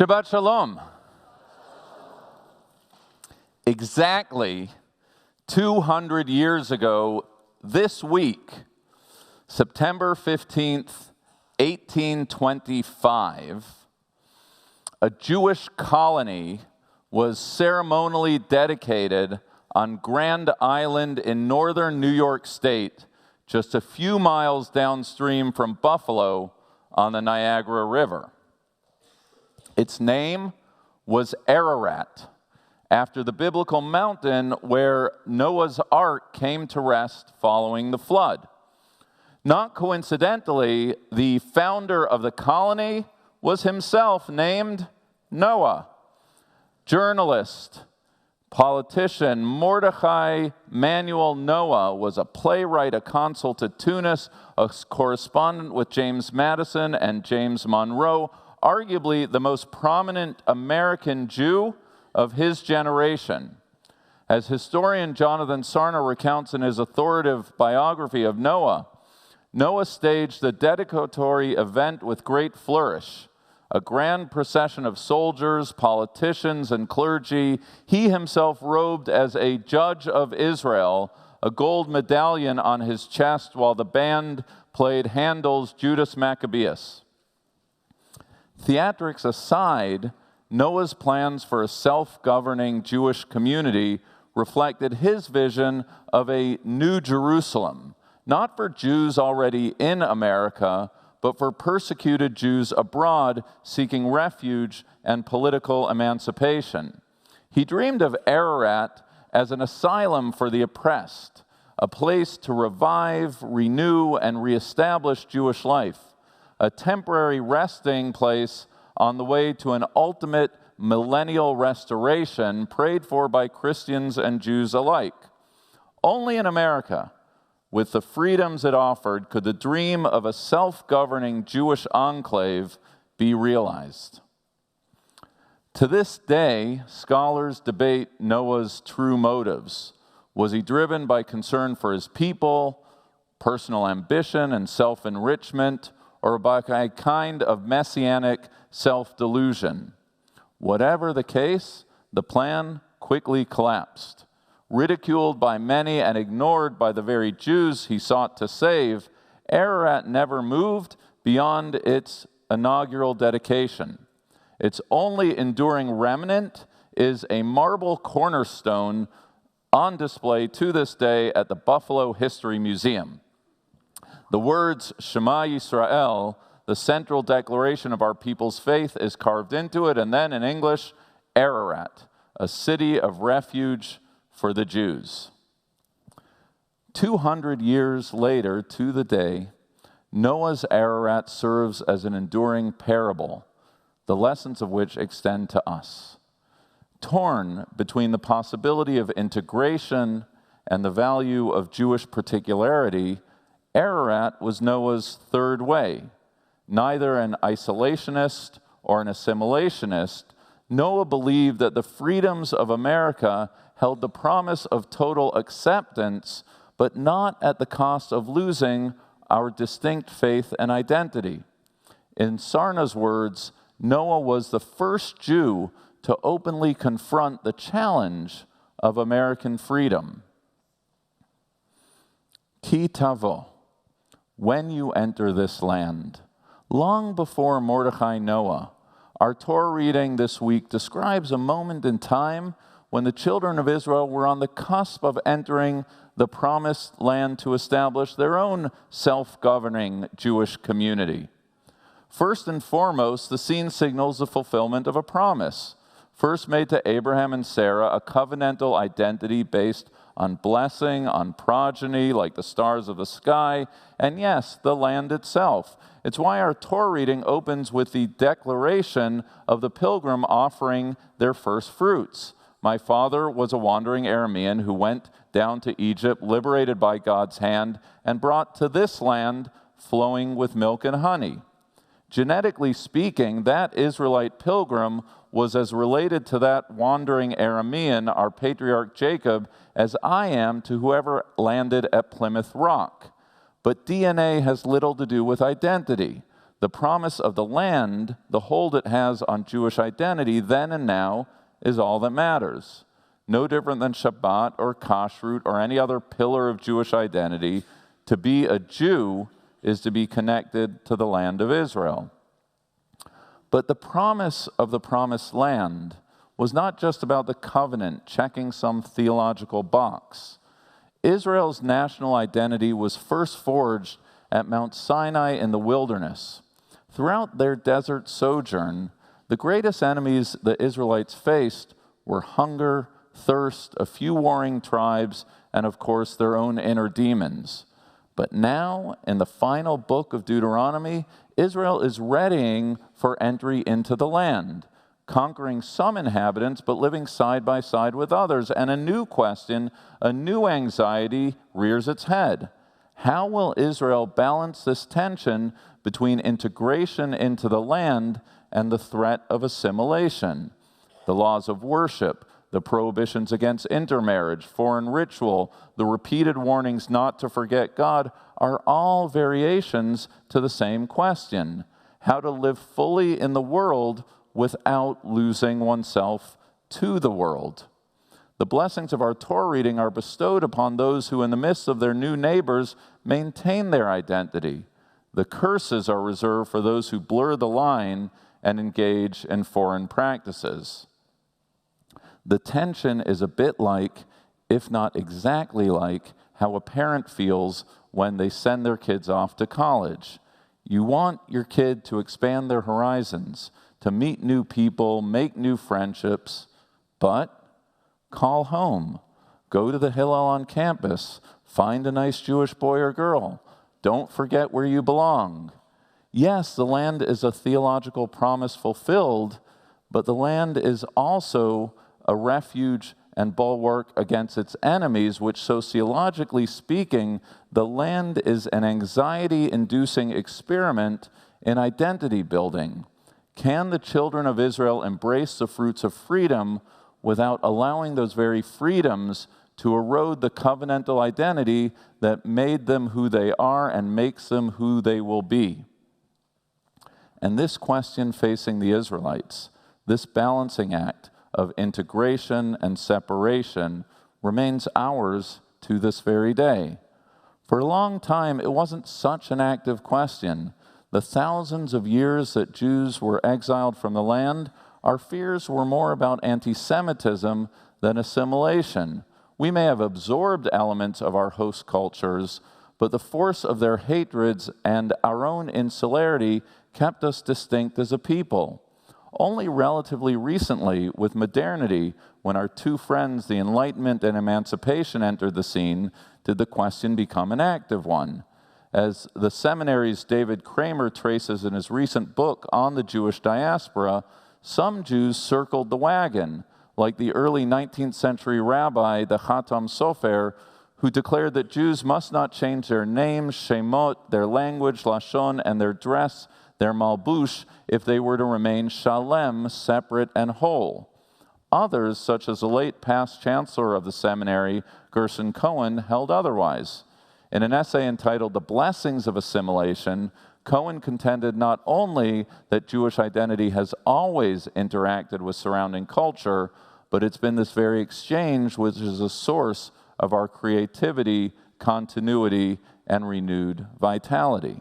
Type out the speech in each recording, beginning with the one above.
Shabbat Shalom. Exactly 200 years ago this week, September 15th, 1825, a Jewish colony was ceremonially dedicated on Grand Island in northern New York State, just a few miles downstream from Buffalo on the Niagara River. Its name was Ararat, after the biblical mountain where Noah's Ark came to rest following the flood. Not coincidentally, the founder of the colony was himself named Noah. Journalist, politician Mordecai Manuel Noah was a playwright, a consul to Tunis, a correspondent with James Madison and James Monroe, arguably the most prominent American Jew of his generation. As historian Jonathan Sarna recounts in his authoritative biography of Noah, Noah staged the dedicatory event with great flourish. A grand procession of soldiers, politicians, and clergy. He himself robed as a judge of Israel, a gold medallion on his chest, while the band played Handel's Judas Maccabeus. Theatrics aside, Noah's plans for a self-governing Jewish community reflected his vision of a new Jerusalem, not for Jews already in America, but for persecuted Jews abroad seeking refuge and political emancipation. He dreamed of Ararat as an asylum for the oppressed, a place to revive, renew, and reestablish Jewish life, a temporary resting place on the way to an ultimate millennial restoration prayed for by Christians and Jews alike. Only in America, with the freedoms it offered, could the dream of a self-governing Jewish enclave be realized. To this day, scholars debate Noah's true motives. Was he driven by concern for his people, personal ambition and self-enrichment, or by a kind of messianic self-delusion? Whatever the case, the plan quickly collapsed. Ridiculed by many and ignored by the very Jews he sought to save, Ararat never moved beyond its inaugural dedication. Its only enduring remnant is a marble cornerstone on display to this day at the Buffalo History Museum. The words Shema Yisrael, the central declaration of our people's faith, is carved into it, and then in English, Ararat, a city of refuge for the Jews. 200 years later to the day, Noah's Ararat serves as an enduring parable, the lessons of which extend to us. Torn between the possibility of integration and the value of Jewish particularity, Ararat was Noah's third way. Neither an isolationist or an assimilationist, Noah believed that the freedoms of America held the promise of total acceptance, but not at the cost of losing our distinct faith and identity. In Sarna's words, Noah was the first Jew to openly confront the challenge of American freedom. Ki tavo, when you enter this land. Long before Mordecai Noah, our Torah reading this week describes a moment in time when the children of Israel were on the cusp of entering the promised land to establish their own self-governing Jewish community. First and foremost, the scene signals the fulfillment of a promise, first made to Abraham and Sarah, a covenantal identity based on blessing, on progeny, like the stars of the sky, and yes, the land itself. It's why our Torah reading opens with the declaration of the pilgrim offering their first fruits. My father was a wandering Aramean who went down to Egypt, liberated by God's hand, and brought to this land flowing with milk and honey. Genetically speaking, that Israelite pilgrim was as related to that wandering Aramean, our patriarch Jacob, as I am to whoever landed at Plymouth Rock. But DNA has little to do with identity. The promise of the land, the hold it has on Jewish identity then and now, is all that matters. No different than Shabbat or Kashrut or any other pillar of Jewish identity. To be a Jew is to be connected to the land of Israel. But the promise of the promised land was not just about the covenant checking some theological box. Israel's national identity was first forged at Mount Sinai in the wilderness. Throughout their desert sojourn, the greatest enemies the Israelites faced were hunger, thirst, a few warring tribes, and of course their own inner demons. But now, in the final book of Deuteronomy, Israel is readying for entry into the land, conquering some inhabitants, but living side by side with others. And a new question, a new anxiety rears its head. How will Israel balance this tension between integration into the land and the threat of assimilation? The laws of worship, the prohibitions against intermarriage, foreign ritual, the repeated warnings not to forget God are all variations to the same question: how to live fully in the world without losing oneself to the world. The blessings of our Torah reading are bestowed upon those who, in the midst of their new neighbors, maintain their identity. The curses are reserved for those who blur the line and engage in foreign practices. The tension is a bit like, if not exactly like, how a parent feels when they send their kids off to college. You want your kid to expand their horizons, to meet new people, make new friendships, but call home. Go to the Hillel on campus. Find a nice Jewish boy or girl. Don't forget where you belong. Yes, the land is a theological promise fulfilled, but the land is also a refuge and bulwark against its enemies, which sociologically speaking, the land is an anxiety-inducing experiment in identity building. Can the children of Israel embrace the fruits of freedom without allowing those very freedoms to erode the covenantal identity that made them who they are and makes them who they will be? And this question facing the Israelites, this balancing act of integration and separation, remains ours to this very day. For a long time, it wasn't such an active question. The thousands of years that Jews were exiled from the land, our fears were more about anti-Semitism than assimilation. We may have absorbed elements of our host cultures, but the force of their hatreds and our own insularity kept us distinct as a people. Only relatively recently, with modernity, when our two friends, the Enlightenment and Emancipation, entered the scene, did the question become an active one. As the seminary's David Kramer traces in his recent book on the Jewish diaspora, some Jews circled the wagon, like the early 19th century rabbi, the Chatam Sofer, who declared that Jews must not change their names, shemot, their language, lashon, and their dress, their malbush, if they were to remain shalem, separate and whole. Others, such as the late past chancellor of the seminary, Gerson Cohen, held otherwise. In an essay entitled The Blessings of Assimilation, Cohen contended not only that Jewish identity has always interacted with surrounding culture, but it's been this very exchange which is a source of our creativity, continuity, and renewed vitality.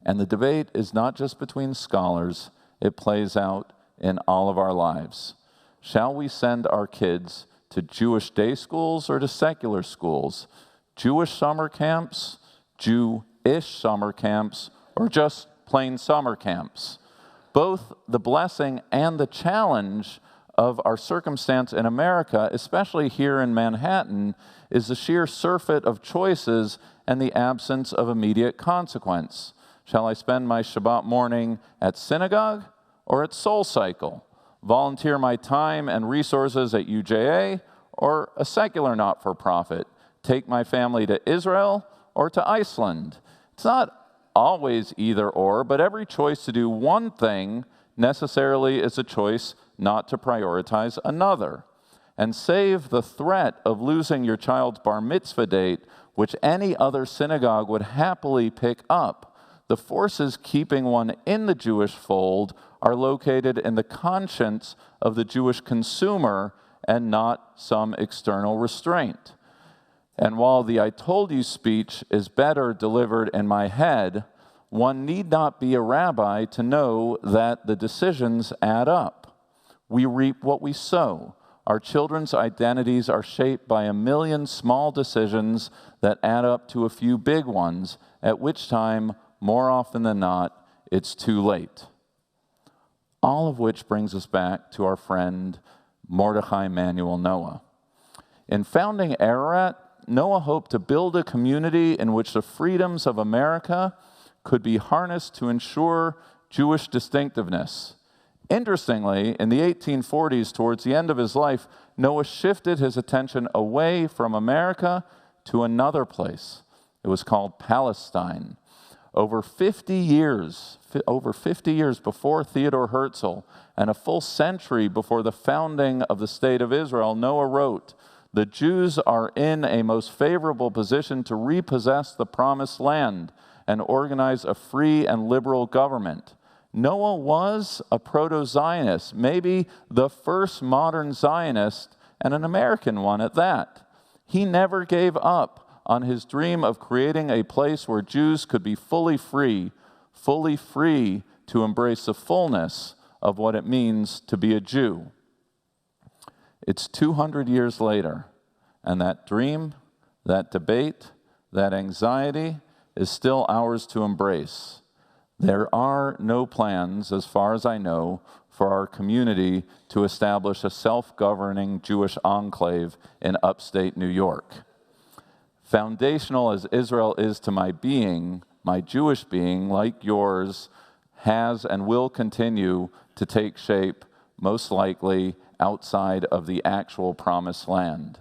And the debate is not just between scholars, it plays out in all of our lives. Shall we send our kids to Jewish day schools or to secular schools? Jewish summer camps, Jewish summer camps, or just plain summer camps? Both the blessing and the challenge of our circumstance in America, especially here in Manhattan, is the sheer surfeit of choices and the absence of immediate consequence. Shall I spend my Shabbat morning at synagogue or at Soul Cycle? Volunteer my time and resources at UJA or a secular not-for-profit? Take my family to Israel or to Iceland? It's not always either or, but every choice to do one thing necessarily is a choice not to prioritize another. And save the threat of losing your child's bar mitzvah date, which any other synagogue would happily pick up. The forces keeping one in the Jewish fold are located in the conscience of the Jewish consumer and not some external restraint. And while the "I told you" speech is better delivered in my head, one need not be a rabbi to know that the decisions add up. We reap what we sow. Our children's identities are shaped by a million small decisions that add up to a few big ones, at which time, more often than not, it's too late. All of which brings us back to our friend Mordecai Manuel Noah. In founding Ararat, Noah hoped to build a community in which the freedoms of America could be harnessed to ensure Jewish distinctiveness. Interestingly, in the 1840s, towards the end of his life, Noah shifted his attention away from America to another place. It was called Palestine. Over 50 years before Theodore Herzl, and a full century before the founding of the State of Israel, Noah wrote, "The Jews are in a most favorable position to repossess the promised land and organize a free and liberal government." Noah was a proto-Zionist, maybe the first modern Zionist, and an American one at that. He never gave up on his dream of creating a place where Jews could be fully free to embrace the fullness of what it means to be a Jew. It's 200 years later, and that dream, that debate, that anxiety is still ours to embrace. There are no plans, as far as I know, for our community to establish a self-governing Jewish enclave in upstate New York. Foundational as Israel is to my being, my Jewish being, like yours, has and will continue to take shape, most likely outside of the actual promised land.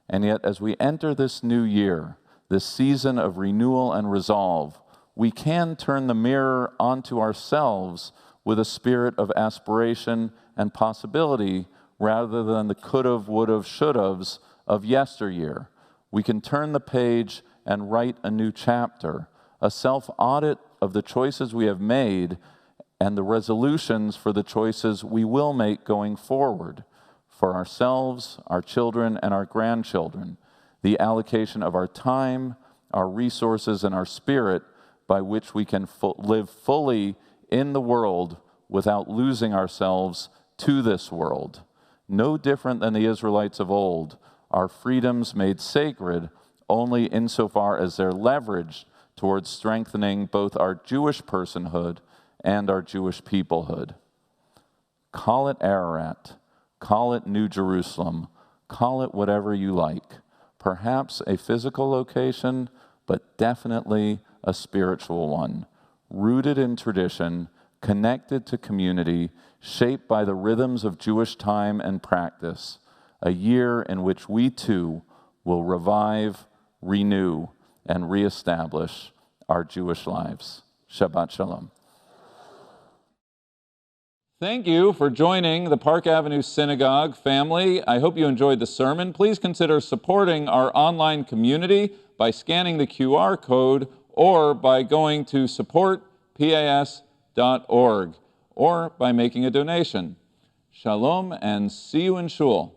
And yet, as we enter this new year, this season of renewal and resolve, we can turn the mirror onto ourselves with a spirit of aspiration and possibility rather than the could've, would've, should'ves of yesteryear. We can turn the page and write a new chapter, a self-audit of the choices we have made and the resolutions for the choices we will make going forward for ourselves, our children, and our grandchildren, the allocation of our time, our resources, and our spirit by which we can live fully in the world without losing ourselves to this world. No different than the Israelites of old, our freedoms made sacred only insofar as they're leveraged towards strengthening both our Jewish personhood and our Jewish peoplehood. Call it Ararat, call it New Jerusalem, call it whatever you like. Perhaps a physical location, but definitely a spiritual one, rooted in tradition, connected to community, shaped by the rhythms of Jewish time and practice, a year in which we too will revive, renew, and reestablish our Jewish lives. Shabbat Shalom. Thank you for joining the Park Avenue Synagogue family. I hope you enjoyed the sermon. Please consider supporting our online community by scanning the QR code or by going to supportpas.org or by making a donation. Shalom and see you in Shul.